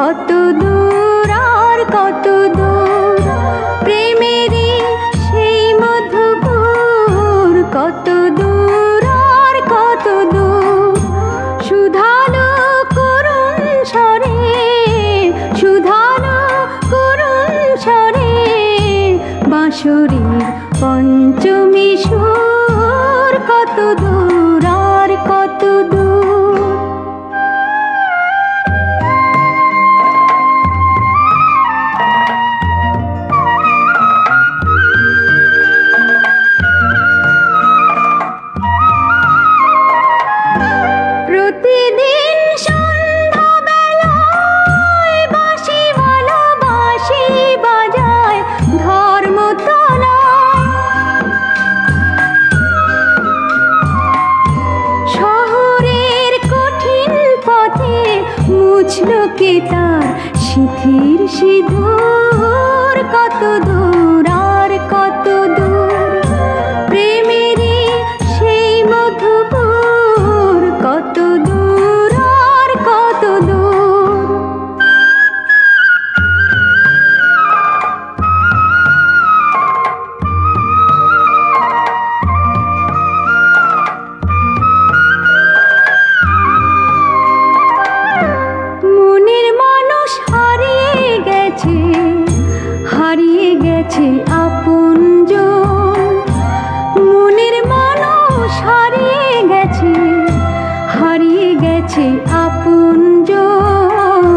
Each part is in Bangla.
কত দূর আর কত দূর প্রেমেরই সেই মধুপুর, কত দূর আর কত দূর সুধালো করুণ স্বরে, সুধালো করুণ স্বরে বাঁশরীর পঞ্চমী সুর, কত দূর আর কত দূর। প্রতিদিন সন্ধ্যাবেলায় বাঁশিওয়ালা বাঁশি বাজায় ধর্মতলায়, শহরের কঠিন পথে মুছলো কে তার সিঁথির সিঁদুর, কত দূর আর কত দূর প্রেমেরই সেই মধুপুর, কত দূর আর কত দূর। মনের মানুষ হারিয়ে গেছে, হারিয়ে গেছে আপনজন, মনের মানুষ হারিয়ে গেছে, হারিয়ে গেছে আপনজন,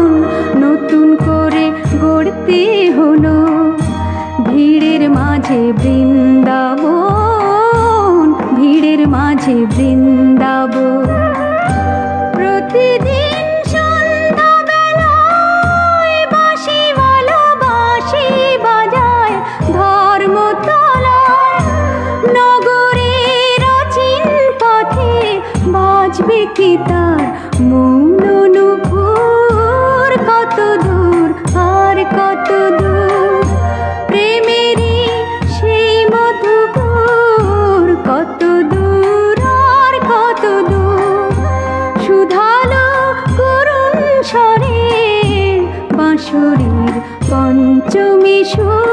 নতুন করে গড়তে হলো ভিড়ের মাঝে বৃন্দাবন, ভিড়ের মাঝে বৃন্দাবন। প্রতিদিন সন্ধ্যাবেলায় বাঁশিওয়ালা বাঁশি বাজায় ধর্মতলায়, নগরের অচিন পথে বাজবে কি তার মৌন নুপুর, কত দূর আর কত দূর প্রেমেরই সেই মধুপুর, কত দূর আর কত দূর সুধালো করুণ স্বরে বাঁশরীর পঞ্চমী সুর।